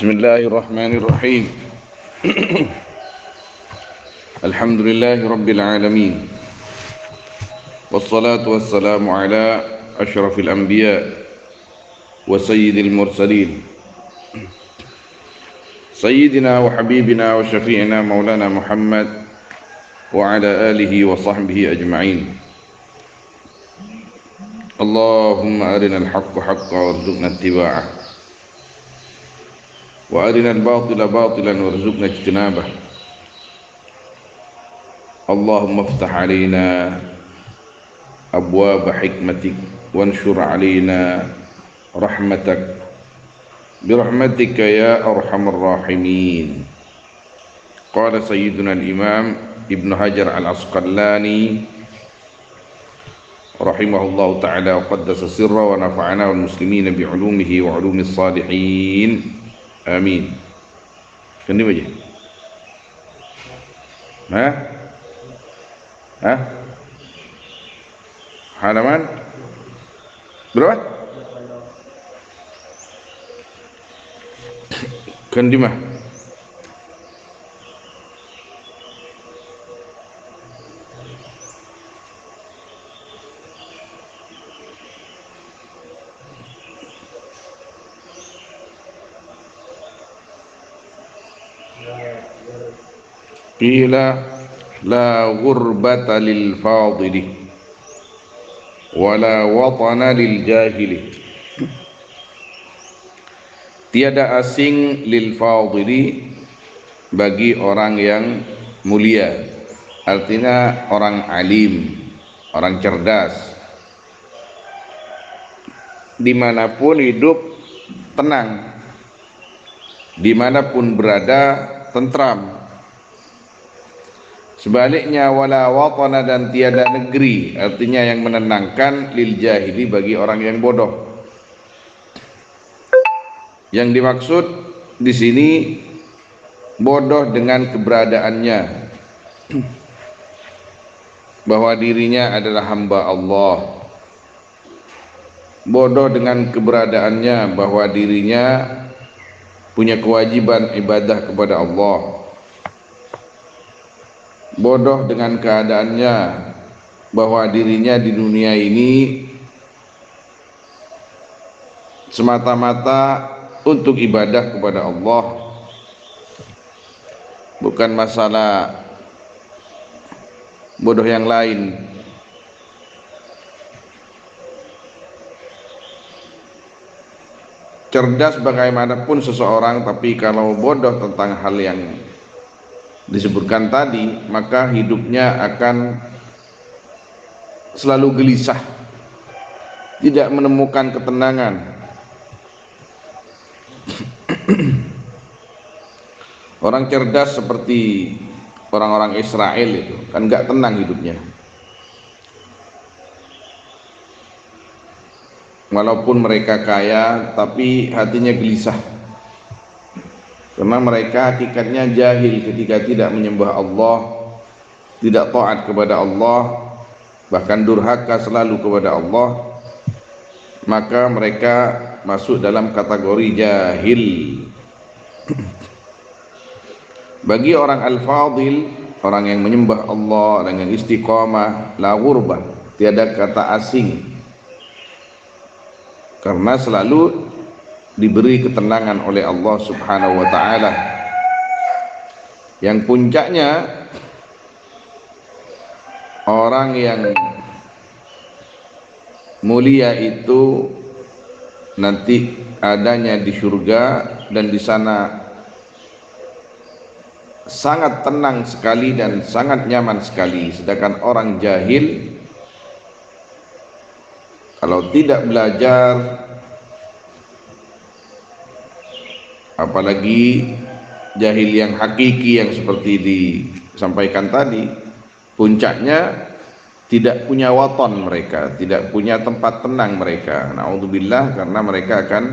Bismillahirrahmanirrahim. Alhamdulillahi rabbil alamin. Wassalatu wassalamu ala asyrafil anbiya wa sayyidil mursalin. Sayyidina wa habibina wa syafi'ina maulana Muhammad wa ala alihi wa sahbihi ajma'in. Allahumma arinal haqqa haqqa warzuqna ittiba'ah wa arinal batila batilan warzuqna ijtinabah. Allahumma iftah alaina abwaab hikmatik wanshur alaina rahmatak birahmatika ya arhamar rahimin. Qala sayyiduna al-imam Ibn Hajar al-Asqalani rahimahullahu ta'ala wa qaddasa sirra wa nafa'ana wal muslimina bi'ulumihi wa ulumis salihin. Amin. Kendi aja. Halaman berapa? Kendi mah. Qila la ghurbata lil fadili wala watana lil jahili. Tiada asing lil fadili bagi orang yang mulia, artinya orang alim, orang cerdas, dimanapun hidup tenang, dimanapun berada tentram. Sebaliknya wala watana, dan tiada negeri, artinya yang menenangkan, lil jahili bagi orang yang bodoh. Yang dimaksud di sini bodoh dengan keberadaannya, bahwa dirinya adalah hamba Allah. Bodoh dengan keberadaannya, bahwa dirinya punya kewajiban ibadah kepada Allah. Bodoh dengan keadaannya, bahwa dirinya di dunia ini semata-mata untuk ibadah kepada Allah, bukan masalah bodoh yang lain. Cerdas bagaimanapun seseorang, tapi kalau bodoh tentang hal yang disebutkan tadi, maka hidupnya akan selalu gelisah, tidak menemukan ketenangan. Orang cerdas seperti orang-orang Israel itu kan gak tenang hidupnya, walaupun mereka kaya tapi hatinya gelisah, karena mereka hakikatnya jahil ketika tidak menyembah Allah, tidak taat kepada Allah, bahkan durhaka selalu kepada Allah. Maka mereka masuk dalam kategori jahil. Bagi orang al-fadil, orang yang menyembah Allah, orang yang istiqamah, la ghurbah, tiada kata asing, karena selalu diberi ketenangan oleh Allah Subhanahu wa ta'ala. Yang puncaknya, orang yang mulia itu nanti adanya di surga, dan di sana sangat tenang sekali dan sangat nyaman sekali. Sedangkan orang jahil, kalau tidak belajar, apalagi jahil yang hakiki yang seperti disampaikan tadi, puncaknya tidak punya waton mereka, tidak punya tempat tenang mereka. Na'udzubillah, karena mereka akan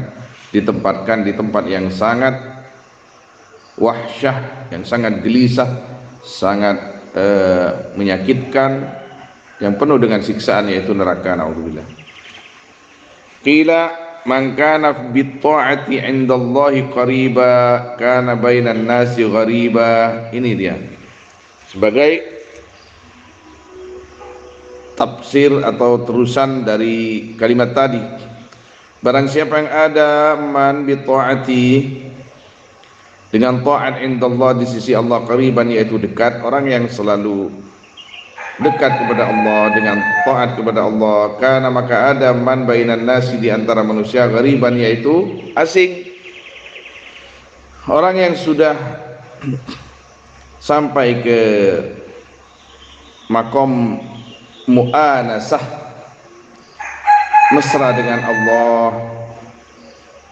ditempatkan di tempat yang sangat wahsyah, yang sangat gelisah, sangat menyakitkan, yang penuh dengan siksaan, yaitu neraka. Na'udzubillah. Qila man kana bit ta'ati 'indallahi qariba kana bainan nasi ghariba. Ini dia sebagai tafsir atau terusan dari kalimat tadi. Barang siapa yang ada man bi ta'ati, dengan ta'at indallah di sisi Allah, qariban yaitu dekat, orang yang selalu dekat kepada Allah dengan taat kepada Allah, karena maka ada man bainan nasi di antara manusia, ghariban yaitu asing, orang yang sudah sampai ke makom mu'anasah, mesra dengan Allah,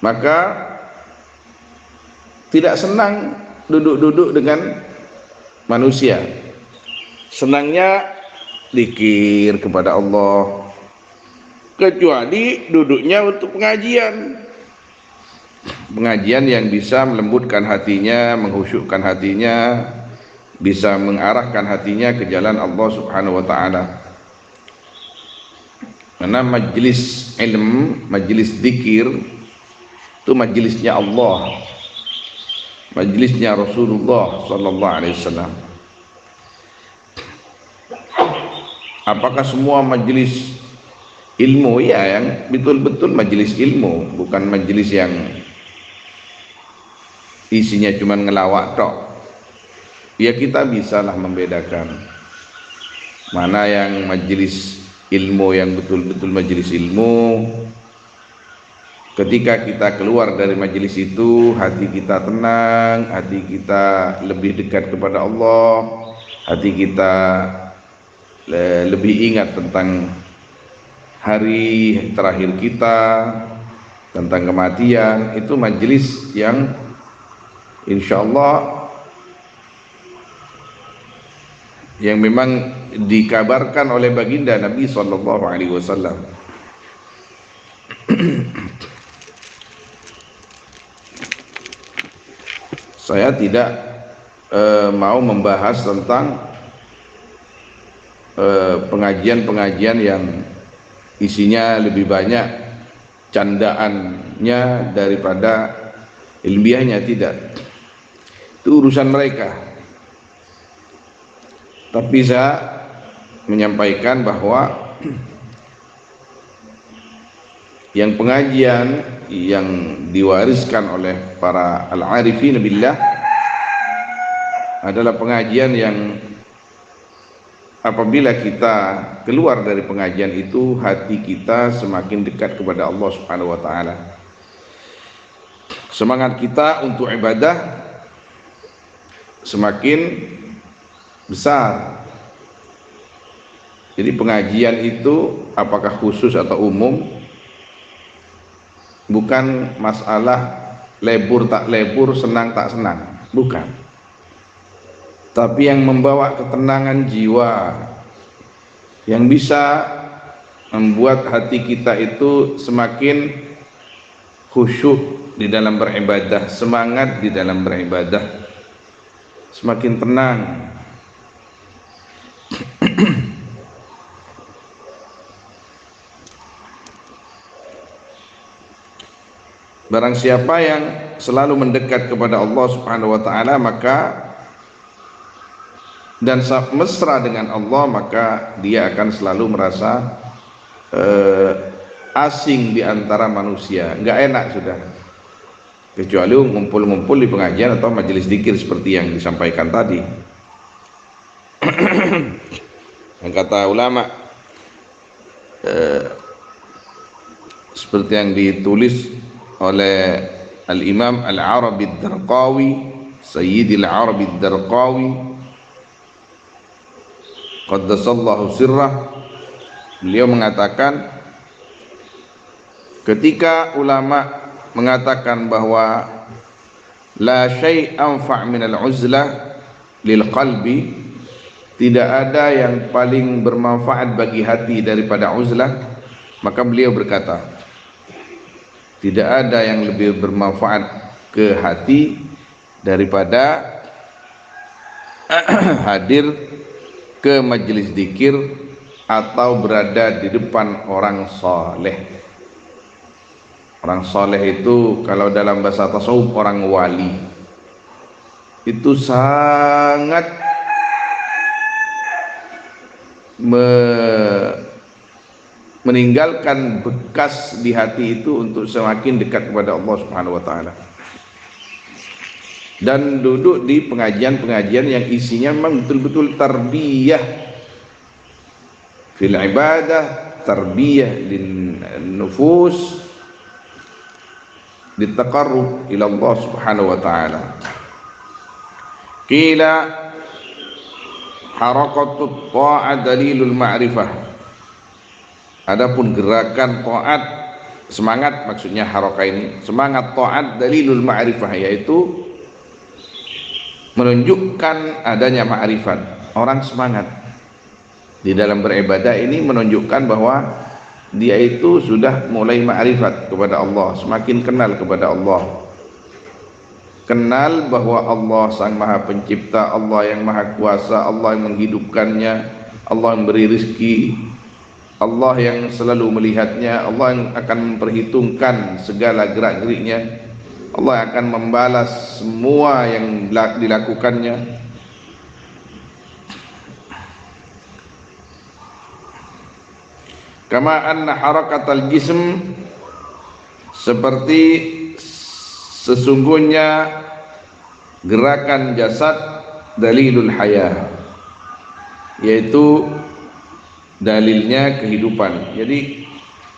maka tidak senang duduk-duduk dengan manusia. Senangnya zikir kepada Allah, kecuali duduknya untuk pengajian yang bisa melembutkan hatinya, menghusyukkan hatinya, bisa mengarahkan hatinya ke jalan Allah Subhanahu wa ta'ala. Karena majlis ilm, majlis zikir itu majlisnya Allah, majlisnya Rasulullah sallallahu alaihi wasallam. Apakah semua majlis ilmu? Ya, yang betul-betul majlis ilmu, bukan majlis yang isinya cuma ngelawak tok. Ya, kita bisalah membedakan mana yang majlis ilmu, yang betul-betul majlis ilmu. Ketika kita keluar dari majlis itu, hati kita tenang, hati kita lebih dekat kepada Allah, hati kita lebih ingat tentang hari terakhir kita, tentang kematian. Itu majlis yang insya Allah yang memang dikabarkan oleh baginda Nabi sallallahu alaihi wasallam. Saya tidak mau membahas tentang pengajian-pengajian yang isinya lebih banyak candaannya daripada ilmiahnya, tidak. Itu urusan mereka. Tapi saya menyampaikan bahwa yang pengajian yang diwariskan oleh para al-arifin billah adalah pengajian yang apabila kita keluar dari pengajian itu, hati kita semakin dekat kepada Allah Subhanahu wa ta'ala. Semangat kita untuk ibadah semakin besar. Jadi pengajian itu apakah khusus atau umum, bukan masalah lebur tak lebur, senang tak senang, bukan. Tapi yang membawa ketenangan jiwa, yang bisa membuat hati kita itu semakin khusyuk di dalam beribadah, semangat di dalam beribadah, semakin tenang. Barang siapa yang selalu mendekat kepada Allah Subhanahu wa ta'ala, maka dan mesra dengan Allah, maka dia akan selalu merasa asing di antara manusia, nggak enak sudah, kecuali ngumpul-ngumpul di pengajian atau majelis zikir seperti yang disampaikan tadi. Yang kata ulama, seperti yang ditulis oleh Al-Imam Al-Arabi Ad-Darqawi, Sayyidil Arabi Ad-Darqawi qaddasallahu sirrah, beliau mengatakan, ketika ulama mengatakan bahwa la syai' anfa' minal uzlah lil qalbi, tidak ada yang paling bermanfaat bagi hati daripada uzlah, maka beliau berkata, tidak ada yang lebih bermanfaat ke hati daripada hadir ke majelis zikir atau berada di depan orang saleh. Orang soleh itu kalau dalam bahasa tasawuf orang wali, itu sangat meninggalkan bekas di hati itu untuk semakin dekat kepada Allah Subhanahu wa taala. Dan duduk di pengajian-pengajian yang isinya memang betul-betul tarbiyah fil ibadah, tarbiyah lin nufus, ditaqarrub ila Allah Subhanahu wa taala. Qila harakatut ta'at dalilul ma'rifah. Adapun gerakan taat, semangat, maksudnya harakah ini, semangat taat dalilul ma'rifah, yaitu menunjukkan adanya ma'rifat. Orang semangat di dalam beribadah ini menunjukkan bahwa dia itu sudah mulai ma'rifat kepada Allah, semakin kenal kepada Allah, kenal bahwa Allah Sang Maha Pencipta, Allah yang Maha Kuasa, Allah yang menghidupkannya, Allah yang beri rezeki, Allah yang selalu melihatnya, Allah yang akan memperhitungkan segala gerak-geriknya, Allah akan membalas semua yang dilakukannya. Kama anna harakatal jism, seperti sesungguhnya gerakan jasad dalilul hayah, yaitu dalilnya kehidupan. Jadi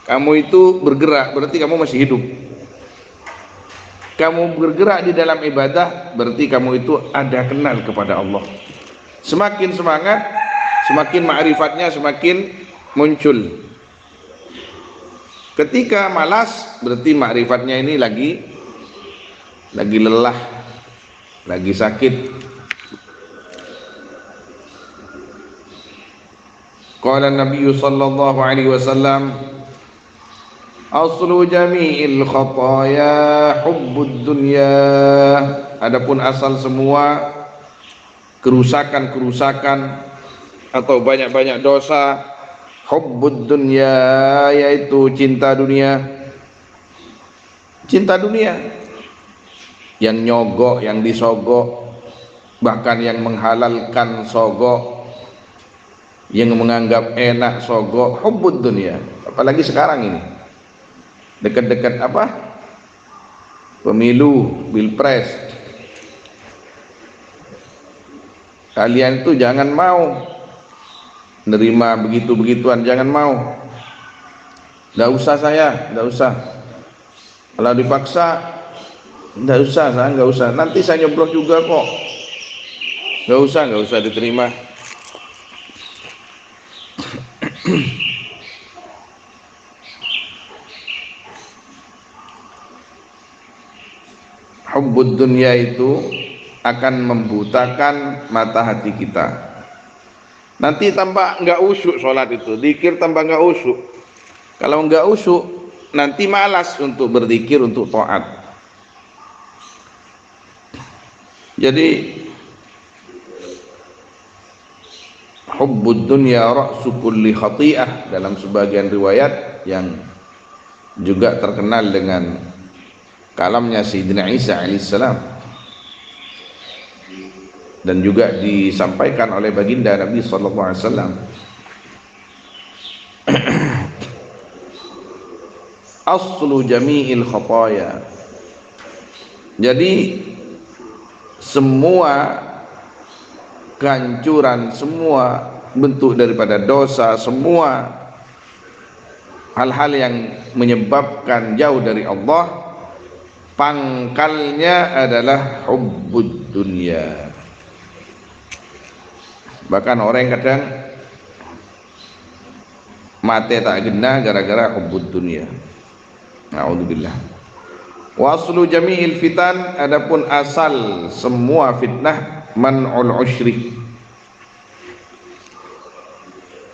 kamu itu bergerak berarti kamu masih hidup. Kamu bergerak di dalam ibadah berarti kamu itu ada kenal kepada Allah. Semakin semangat, semakin ma'rifatnya semakin muncul. Ketika malas berarti ma'rifatnya ini lagi lelah, lagi sakit. Qala Nabi sallallahu alaihi wasallam, aslu jami'il khataya hubbud dunya. Adapun asal semua kerusakan-kerusakan atau banyak-banyak dosa, hubbud dunya, yaitu cinta dunia. Cinta dunia yang nyogok, yang disogok, bahkan yang menghalalkan sogok, yang menganggap enak sogok, hubbud dunia. Apalagi sekarang ini dekat-dekat apa? Pemilu, pilpres. Kalian itu jangan mau nerima begitu-begituan, jangan mau. Nggak usah saya, nggak usah. Kalau dipaksa, nggak usah, saya nggak usah. Nanti saya nyoblos juga kok. Nggak usah diterima. Hubbud dunya itu akan membutakan mata hati kita. Nanti tambah nggak usyuk sholat itu, zikir tambah nggak usyuk. Kalau nggak usyuk, nanti malas untuk berzikir, untuk taat. Jadi hubbud dunya ra'su kulli khati'ah, dalam sebagian riwayat yang juga terkenal dengan kalamnya Sayyidina Isa alaihissalam, dan juga disampaikan oleh baginda Nabi sallallahu alaihi wasallam. Aslu jami'il khataya. Jadi semua kehancuran, semua bentuk daripada dosa, semua hal-hal yang menyebabkan jauh dari Allah, pangkalnya adalah hubbud dunya. Bahkan orang kadang mati tak genah gara-gara hubbud dunya. Na'udzubillah. Waslu jami'il fitan, adapun asal semua fitnah, man'ul usyri,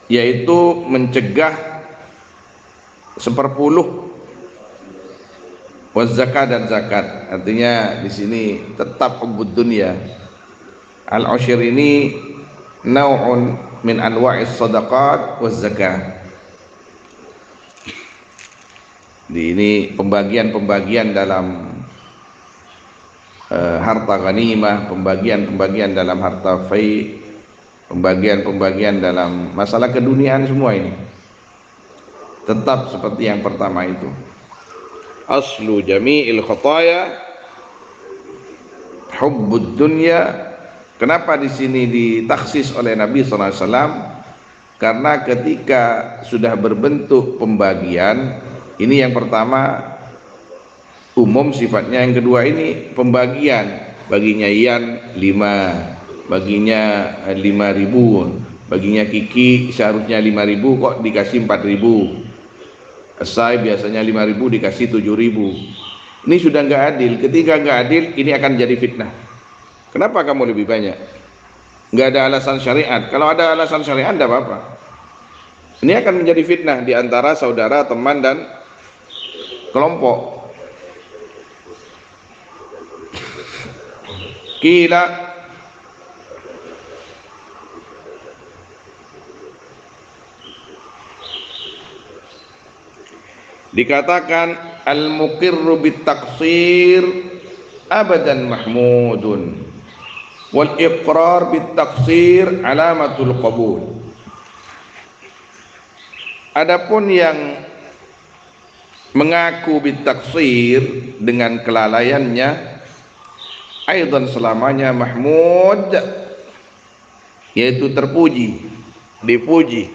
yaitu mencegah seperpuluh, zakat dan zakat. Artinya di sini tetap hubbud dunya. Al-ushr ini nau'un min anwa'is sadaqat waz zakat. Ini pembagian-pembagian dalam harta ghanimah, pembagian-pembagian dalam harta fai, pembagian-pembagian dalam masalah keduniaan, semua ini tetap seperti yang pertama itu. Aslu jami'il khataya hubbud dunya. Kenapa di sini ditaksis oleh Nabi sallallahu alaihi wasallam? Karena ketika sudah berbentuk pembagian, ini yang pertama umum sifatnya, yang kedua ini pembagian, baginya Ian 5, baginya 5.000, baginya Kiki seharusnya 5.000 kok dikasih 4.000, Esai biasanya 5.000 dikasih 7.000. Ini sudah nggak adil. Ketika nggak adil, ini akan jadi fitnah. Kenapa kamu lebih banyak? Nggak ada alasan syariat. Kalau ada alasan syariat tidak apa-apa. Ini akan menjadi fitnah di antara saudara, teman, dan kelompok. Kila dikatakan al-muqirru bit-taqsir abadan mahmudun wal iqrar bit-taqsir alamatul qabul. Adapun yang mengaku bit-taqsir dengan kelalaiannya, aidan selamanya mahmud, yaitu terpuji, dipuji.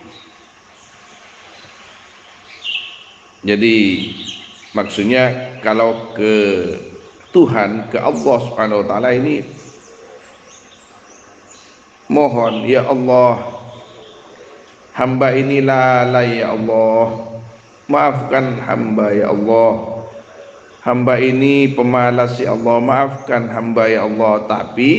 Jadi maksudnya kalau ke Tuhan, ke Allah Subhanahu wa taala ini mohon, ya Allah, hamba ini lalai ya Allah, maafkan hamba ya Allah, hamba ini pemalas ya Allah, maafkan hamba ya Allah. Tapi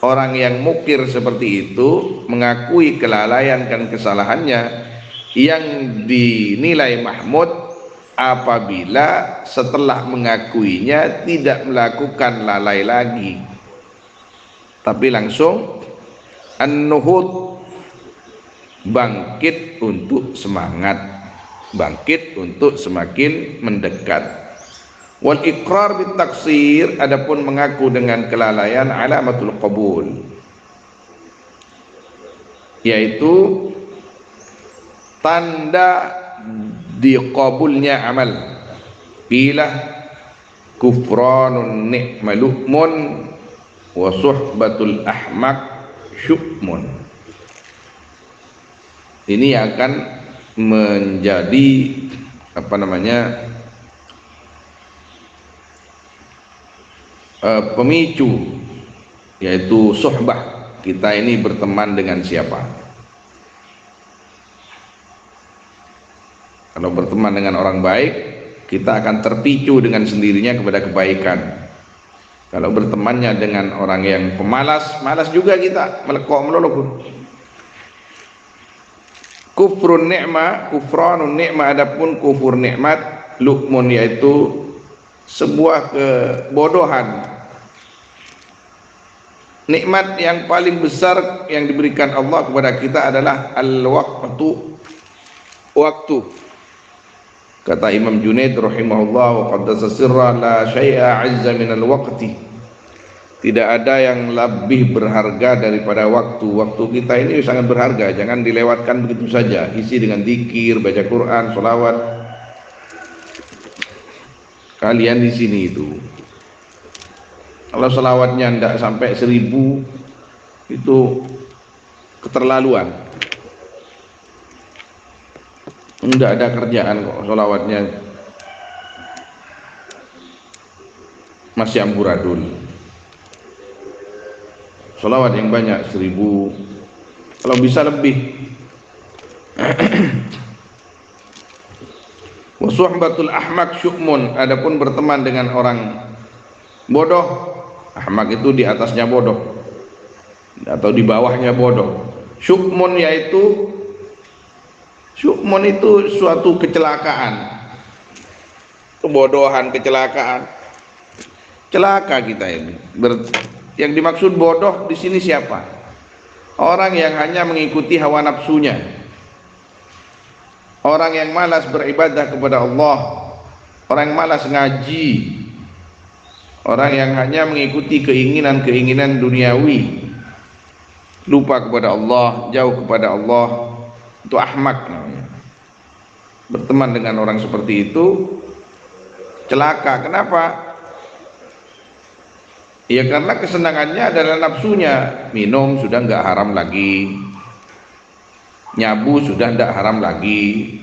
orang yang mukir seperti itu, mengakui kelalaian dan kesalahannya, yang dinilai mahmud apabila setelah mengakuinya tidak melakukan lalai lagi, tapi langsung an-nuhud, bangkit untuk semangat, bangkit untuk semakin mendekat. Wal iqrar bit taksir, adapun mengaku dengan kelalaian, alamatul qabul, yaitu tanda diqabulnya amal. Bila kufranun ni'malumun wa suhbatul ahmak syukmun. Ini akan menjadi pemicu, yaitu suhbah, kita ini berteman dengan siapa. Kalau berteman dengan orang baik, kita akan terpicu dengan sendirinya kepada kebaikan. Kalau bertemannya dengan orang yang pemalas, malas juga kita, melekok melolok. Kufrun ni'mah, kufranun ni'mah, adapun kufur nikmat, lukmun, yaitu sebuah kebodohan. Nikmat yang paling besar yang diberikan Allah kepada kita adalah al-waqtu, waktu. Kata Imam Junaid rahimahullah, wa qaddasa sirra, la syai'a 'azza min al-waqti. Tidak ada yang lebih berharga daripada waktu. Waktu kita ini sangat berharga, jangan dilewatkan begitu saja. Isi dengan zikir, baca Quran, sholawat. Kalian di sini itu, kalau sholawatnya tidak sampai 1000, itu keterlaluan. Enggak ada kerjaan kok, sholawatnya masih amburadul. Sholawat yang banyak 1000, kalau bisa lebih. Wa suhbatul ahmak syukmun, adapun berteman dengan orang bodoh, ahmak itu di atasnya bodoh atau di bawahnya bodoh. Syukmun, yaitu syukmun itu suatu kecelakaan, kebodohan, kecelakaan, celaka kita ini. Yang dimaksud bodoh di sini siapa? Orang yang hanya mengikuti hawa nafsunya, orang yang malas beribadah kepada Allah, orang yang malas ngaji, orang yang hanya mengikuti keinginan-keinginan duniawi, lupa kepada Allah, jauh kepada Allah, itu ahmak namanya. Berteman dengan orang seperti itu celaka. Kenapa? Ya karena kesenangannya adalah nafsunya. Minum sudah enggak haram lagi, nyabu sudah enggak haram lagi,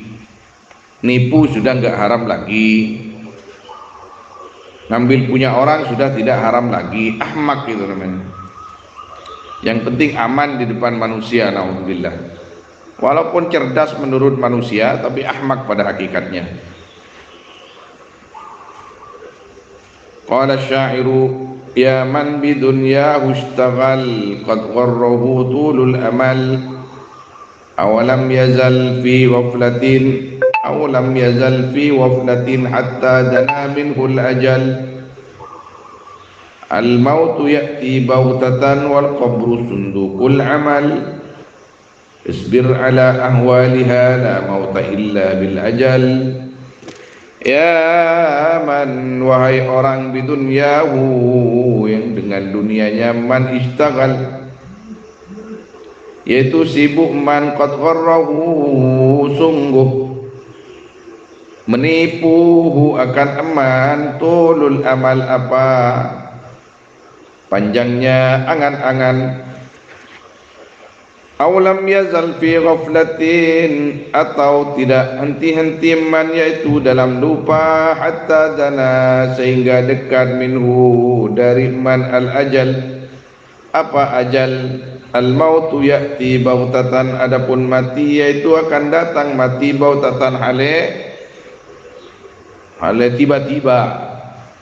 nipu sudah enggak haram lagi, ngambil punya orang sudah tidak haram lagi. Ahmak itu namanya. Yang penting aman di depan manusia, naudzubillah. Walaupun cerdas menurut manusia, tapi ahmak pada hakikatnya. Qala syairu ya man bidunyahu ishtaghal qad gharrahu tulul amal awalam yazal fi ghaflatin hatta dana minhu al-ajal al-mautu ya'ti bautatan wal qabru sundukul amal isbir ala ahwaliha la mauta illa bil ajal. Ya man, wahai orang bidunyahu, yang dengan dunianya, man istaghal, yaitu sibuk, man qad gharrahu, sungguh menipuhu akan eman, tulul amal, apa panjangnya angan-angan, awalam yazal fi ghaflatin, atau tidak henti-henti man, yaitu dalam lupa, hatta dana, sehingga dekat, minhu, dari man, al-ajal, apa ajal, al-mautu ya'ti bautatan, adapun mati yaitu akan datang, mati bautatan, hale tiba-tiba,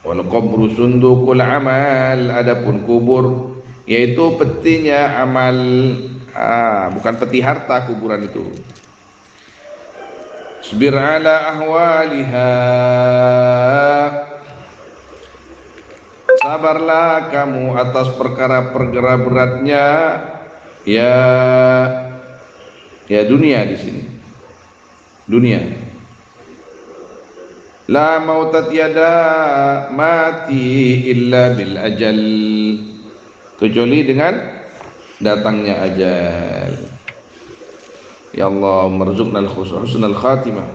wal qabru sundukul amal, adapun kubur yaitu petinya amal. Bukan peti harta kuburan itu. Isbir ala ahwaliha, sabarlah kamu atas perkara-perkara beratnya, ya dunia di sini. Dunia. La mautat tiada mati illa bil ajal, kecuali dengan datangnya ajal. Ya Allah, marzuqnal husnal khatimah.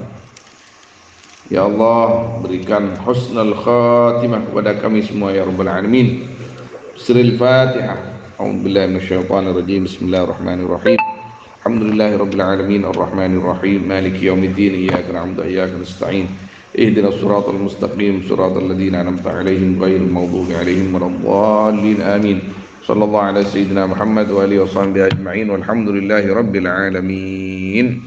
Ya Allah, berikan husnal khatimah kepada kami semua ya rabbal alamin. Siril Fatihah. A'udzubillahi minasyaitonir rajim. Bismillahirrahmanirrahim. Alhamdulillahirabbil alamin arrahmanir rahim maliki yaumiddin iyyaka na'budu wa iyyaka nasta'in. Ihdinas siratal mustaqim siratal ladzina an'amta 'alaihim ghairil maghdubi 'alaihim waladdallin. Amin. Sallallahu ala sayyidina Muhammad wa alihi wa sahbihi ajma'in walhamdulillahi rabbil alamin.